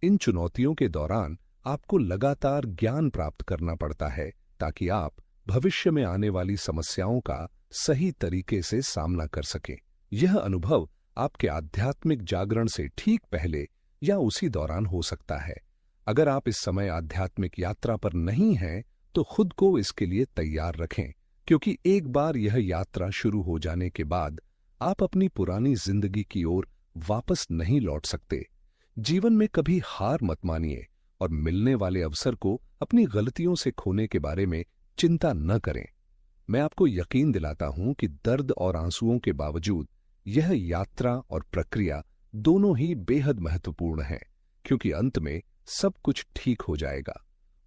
इन चुनौतियों के दौरान आपको लगातार ज्ञान प्राप्त करना पड़ता है ताकि आप भविष्य में आने वाली समस्याओं का सही तरीके से सामना कर सकें। यह अनुभव आपके आध्यात्मिक जागरण से ठीक पहले या उसी दौरान हो सकता है। अगर आप इस समय आध्यात्मिक यात्रा पर नहीं हैं, तो खुद को इसके लिए तैयार रखें, क्योंकि एक बार यह यात्रा शुरू हो जाने के बाद आप अपनी पुरानी जिंदगी की ओर वापस नहीं लौट सकते। जीवन में कभी हार मत मानिए और मिलने वाले अवसर को अपनी गलतियों से खोने के बारे में चिंता न करें। मैं आपको यकीन दिलाता हूं कि दर्द और आंसुओं के बावजूद यह यात्रा और प्रक्रिया दोनों ही बेहद महत्वपूर्ण हैं, क्योंकि अंत में सब कुछ ठीक हो जाएगा।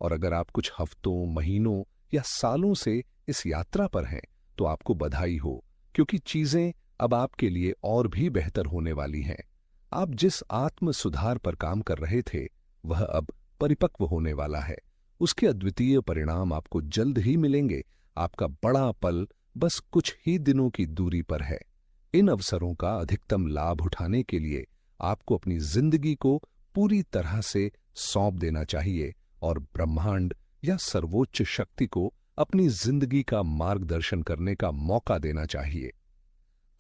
और अगर आप कुछ हफ्तों, महीनों या सालों से इस यात्रा पर हैं, तो आपको बधाई हो, क्योंकि चीजें अब आपके लिए और भी बेहतर होने वाली हैं। आप जिस आत्म सुधार पर काम कर रहे थे, वह अब परिपक्व होने वाला है। उसके अद्वितीय परिणाम आपको जल्द ही मिलेंगे। आपका बड़ा पल बस कुछ ही दिनों की दूरी पर है। इन अवसरों का अधिकतम लाभ उठाने के लिए आपको अपनी जिंदगी को पूरी तरह से सौंप देना चाहिए और ब्रह्मांड या सर्वोच्च शक्ति को अपनी जिंदगी का मार्गदर्शन करने का मौका देना चाहिए।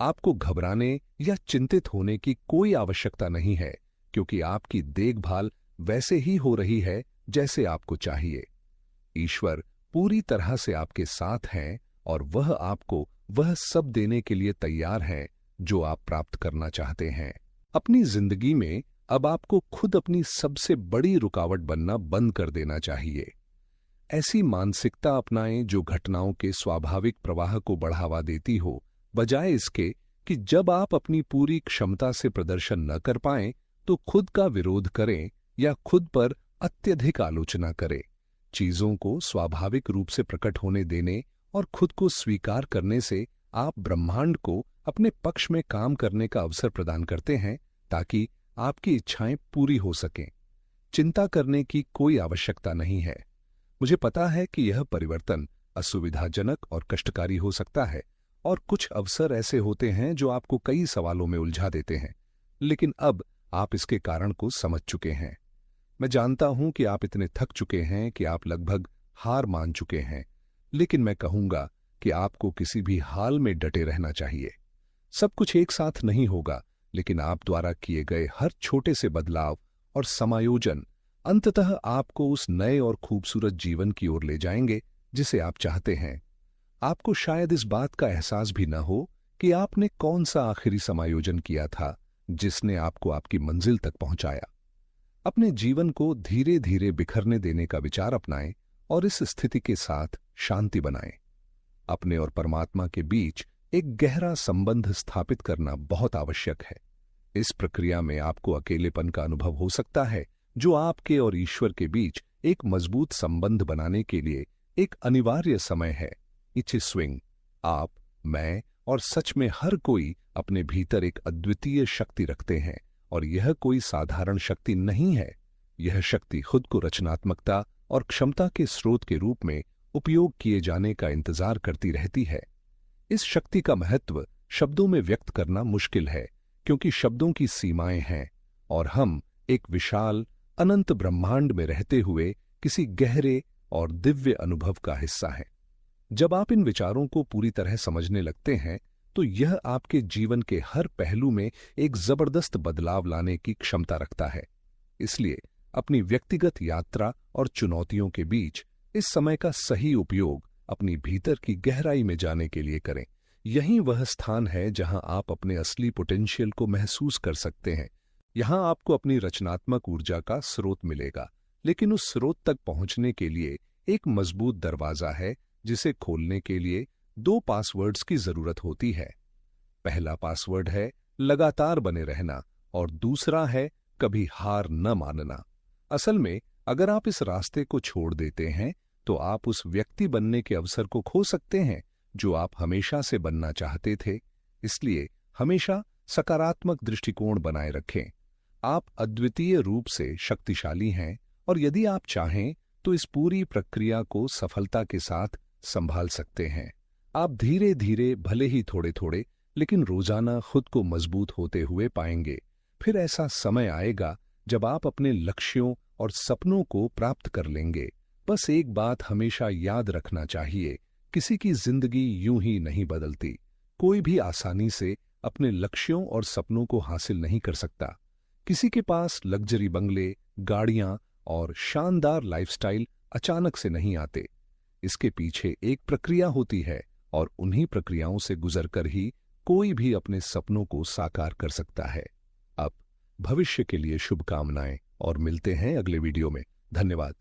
आपको घबराने या चिंतित होने की कोई आवश्यकता नहीं है, क्योंकि आपकी देखभाल वैसे ही हो रही है जैसे आपको चाहिए। ईश्वर पूरी तरह से आपके साथ हैं और वह आपको वह सब देने के लिए तैयार हैं जो आप प्राप्त करना चाहते हैं। अपनी जिंदगी में अब आपको खुद अपनी सबसे बड़ी रुकावट बनना बंद कर देना चाहिए। ऐसी मानसिकता अपनाएं जो घटनाओं के स्वाभाविक प्रवाह को बढ़ावा देती हो, बजाय इसके कि जब आप अपनी पूरी क्षमता से प्रदर्शन न कर पाएं तो खुद का विरोध करें या खुद पर अत्यधिक आलोचना करें। चीजों को स्वाभाविक रूप से प्रकट होने देने और खुद को स्वीकार करने से आप ब्रह्मांड को अपने पक्ष में काम करने का अवसर प्रदान करते हैं, ताकि आपकी इच्छाएं पूरी हो सकें। चिंता करने की कोई आवश्यकता नहीं है। मुझे पता है कि यह परिवर्तन असुविधाजनक और कष्टकारी हो सकता है, और कुछ अवसर ऐसे होते हैं जो आपको कई सवालों में उलझा देते हैं, लेकिन अब आप इसके कारण को समझ चुके हैं। मैं जानता हूं कि आप इतने थक चुके हैं कि आप लगभग हार मान चुके हैं, लेकिन मैं कहूंगा कि आपको किसी भी हाल में डटे रहना चाहिए। सब कुछ एक साथ नहीं होगा, लेकिन आप द्वारा किए गए हर छोटे से बदलाव और समायोजन अंततः आपको उस नए और खूबसूरत जीवन की ओर ले जाएंगे जिसे आप चाहते हैं। आपको शायद इस बात का एहसास भी न हो कि आपने कौन सा आखिरी समायोजन किया था जिसने आपको आपकी मंजिल तक पहुंचाया। अपने जीवन को धीरे धीरे बिखरने देने का विचार अपनाएं और इस स्थिति के साथ शांति बनाएं। अपने और परमात्मा के बीच एक गहरा संबंध स्थापित करना बहुत आवश्यक है। इस प्रक्रिया में आपको अकेलेपन का अनुभव हो सकता है, जो आपके और ईश्वर के बीच एक मजबूत संबंध बनाने के लिए एक अनिवार्य समय है। इच्छे स्विंग, आप, मैं और सच में हर कोई अपने भीतर एक अद्वितीय शक्ति रखते हैं, और यह कोई साधारण शक्ति नहीं है। यह शक्ति खुद को रचनात्मकता और क्षमता के स्रोत के रूप में उपयोग किए जाने का इंतजार करती रहती है। इस शक्ति का महत्व शब्दों में व्यक्त करना मुश्किल है, क्योंकि शब्दों की सीमाएं हैं और हम एक विशाल अनंत ब्रह्मांड में रहते हुए किसी गहरे और दिव्य अनुभव का हिस्सा हैं। जब आप इन विचारों को पूरी तरह समझने लगते हैं, तो यह आपके जीवन के हर पहलू में एक जबरदस्त बदलाव लाने की क्षमता रखता है। इसलिए अपनी व्यक्तिगत यात्रा और चुनौतियों के बीच इस समय का सही उपयोग अपनी भीतर की गहराई में जाने के लिए करें। यही वह स्थान है जहां आप अपने असली पोटेंशियल को महसूस कर सकते हैं। यहां आपको अपनी रचनात्मक ऊर्जा का स्रोत मिलेगा, लेकिन उस स्रोत तक पहुंचने के लिए एक मजबूत दरवाजा है, जिसे खोलने के लिए 2 पासवर्ड्स की जरूरत होती है। पहला पासवर्ड है लगातार बने रहना, और दूसरा है कभी हार न मानना। असल में अगर आप इस रास्ते को छोड़ देते हैं, तो आप उस व्यक्ति बनने के अवसर को खो सकते हैं जो आप हमेशा से बनना चाहते थे। इसलिए हमेशा सकारात्मक दृष्टिकोण बनाए रखें। आप अद्वितीय रूप से शक्तिशाली हैं, और यदि आप चाहें तो इस पूरी प्रक्रिया को सफलता के साथ संभाल सकते हैं। आप धीरे धीरे, भले ही थोड़े थोड़े, लेकिन रोजाना खुद को मजबूत होते हुए पाएंगे। फिर ऐसा समय आएगा जब आप अपने लक्ष्यों और सपनों को प्राप्त कर लेंगे। बस एक बात हमेशा याद रखना चाहिए, किसी की जिंदगी यूं ही नहीं बदलती। कोई भी आसानी से अपने लक्ष्यों और सपनों को हासिल नहीं कर सकता। किसी के पास लग्जरी बंगले, गाड़ियां और शानदार लाइफस्टाइल अचानक से नहीं आते। इसके पीछे एक प्रक्रिया होती है और उन्हीं प्रक्रियाओं से गुजरकर ही कोई भी अपने सपनों को साकार कर सकता है। अब भविष्य के लिए शुभकामनाएं और मिलते हैं अगले वीडियो में। धन्यवाद।